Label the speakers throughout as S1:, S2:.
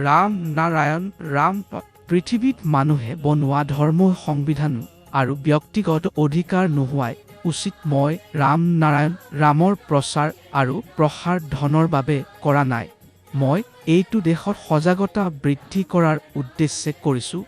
S1: ৰাম নাৰায়ণ ৰাম। পৃথিৱীত মানুহে বনোৱা ধৰ্ম সংবিধান আৰু ব্যক্তিগত অধিকাৰ নোহোৱাই উচিত। মই ৰাম নাৰায়ণ ৰামৰ প্ৰচাৰ আৰু প্ৰসাৰ ধনৰ বাবে কৰা নাই। মই এইটো দেশত সজাগতা বৃদ্ধি কৰাৰ উদ্দেশ্যে কৰিছোঁ।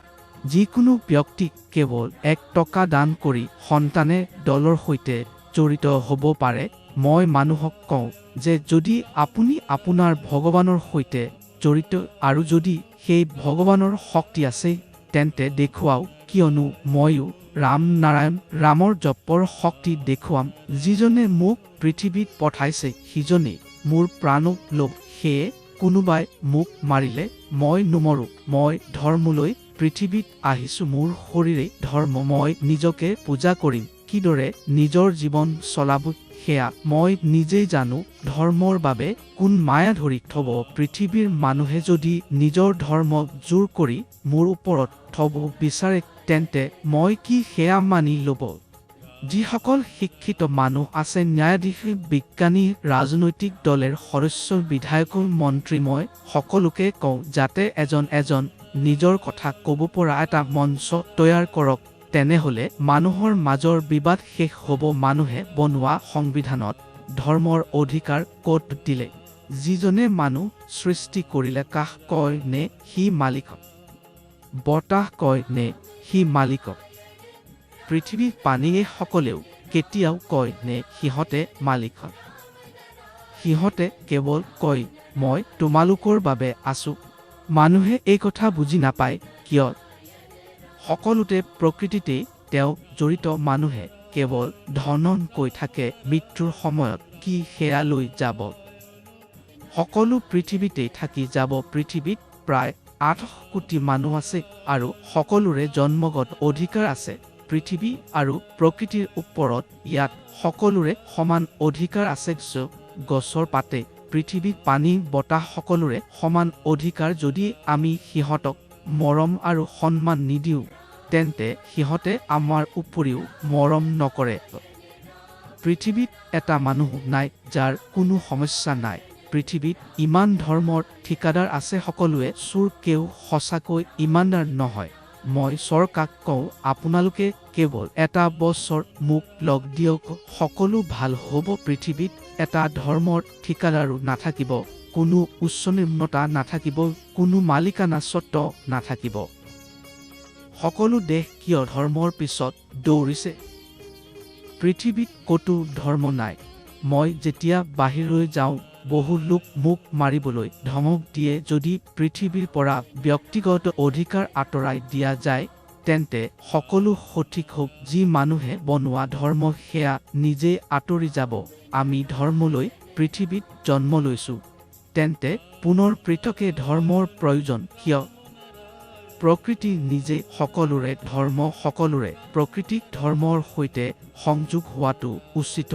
S1: যিকোনো ব্যক্তি কেৱল 1 টকা দান কৰি সন্তানে দলৰ সৈতে জড়িত হ'ব পাৰে। মই মানুহক কওঁ যে যদি আপুনি আপোনাৰ ভগৱানৰ সৈতে জড়িত আৰু যদি সেই ভগৱানৰ শক্তি আছে তেন্তে দেখুৱাওক, কিয়নো ময়ো ৰাম নাৰায়ণ ৰামৰ জপৰ শক্তি দেখুৱাম। যিজনে মোক পৃথিৱীত পঠাইছে সিজনেই মোৰ প্ৰাণক ল'ব। সেয়ে কোনোবাই মোক মাৰিলে মই নমৰোঁ। মই ধৰ্মলৈ পৃথিৱীত আহিছোঁ। মোৰ শৰীৰেই ধৰ্ম। মই নিজকে পূজা কৰিম। কিদৰে নিজৰ জীৱন চলাব সেয়া মই নিজেই জানো। ধৰ্মৰ বাবে কোন মায়া ধৰি থব? পৃথিৱীৰ মানুহে যদি নিজৰ ধৰ্মক জোৰ কৰি মোৰ ওপৰত থব বিচাৰে তেন্তে মই কি সেয়া মানি ল'ব? যিসকল শিক্ষিত মানুহ আছে, ন্যায়াধীশ, বিজ্ঞানী, ৰাজনৈতিক দলৰ সদস্য, বিধায়ক, মন্ত্ৰী, মই সকলোকে কওঁ যাতে এজন নিজৰ কথা ক'ব পৰা এটা মঞ্চ তৈয়াৰ কৰক। তেনেহ'লে মানুহৰ মাজৰ বিবাদ শেষ হ'ব। মানুহে বনোৱা সংবিধানত ধৰ্মৰ অধিকাৰ ক'ত দিলে? যিজনে মানুহ সৃষ্টি কৰিলে কাষ কয় নে সি মালিক? বতাহ কয় নে সি মালিক? পৃথিৱীৰ পানীয়ে সকলেও কেতিয়াও কয় নে সিহঁতে মালিক? সিহঁতে কেৱল কয় মই তোমালোকৰ বাবে আছোঁ। মানুহে এই কথা বুজি নাপায় কিয়? সকলোতে প্ৰকৃতিতেই তেওঁ জড়িত। মানুহে কেৱল ধনন কৈ থাকে। মৃত্যুৰ সময়ত কি সেয়া লৈ যাব? সকলো পৃথিৱীতেই থাকি যাব। পৃথিৱীত প্ৰায় 8 কোটি মানুহ আছে আৰু সকলোৰে জন্মগত অধিকাৰ আছে। পৃথিৱী আৰু প্ৰকৃতিৰ ওপৰত ইয়াত সকলোৰে সমান অধিকাৰ আছে। গছৰ পাতে, পৃথিৱী, পানী, বতাহ সকলোৰে সমান অধিকাৰ। যদি আমি সিহঁতক মৰম আৰু সন্মান নিদিওঁ তেন্তে সিহঁতে আমাৰ উপৰিও মৰম নকৰে। পৃথিৱীত এটা মানুহ নাই যাৰ কোনো সমস্যা নাই। পৃথিৱীত ইমান ধৰ্মৰ ঠিকাদাৰ আছে। সকলোৱে চোৰ, কেও সঁচাকৈ ইমানদাৰ নহয়। মই চৰকাৰক কওঁ আপোনালোকে কেৱল এটা বছৰ মোক লগ দিয়ক, সকলো ভাল হ'ব। পৃথিৱীত এটা ধৰ্মৰ ঠিকাদাৰো নাথাকিব, কোনো উচ্চ নিম্নতা নাথাকিব, কোনো মালিকানা স্বত্ব নাথাকিব। সকলো দেশ কিয় ধৰ্মৰ পিছত দৌৰিছে? পৃথিৱীত ক'তো ধৰ্ম নাই। মই যেতিয়া বাহিৰলৈ যাওঁ বহু লোক মোক মাৰিবলৈ ধমক দিয়ে। যদি পৃথিৱীৰ পৰা ব্যক্তিগত অধিকাৰ আঁতৰাই দিয়া যায় তেন্তে সকলো সঠিক হ'ব। যি মানুহে বনোৱা ধৰ্ম সেয়া নিজেই আঁতৰি যাব। আমি ধৰ্মলৈ পৃথিৱীত জন্ম লৈছোঁ, তেন্তে পুনৰ পৃথকে ধৰ্মৰ প্ৰয়োজন কিয়? প্ৰকৃতি নিজে সকলোৰে ধৰ্ম। সকলোৰে প্ৰকৃতিক ধৰ্মৰ সৈতে সংযোগ হোৱাটো উচিত।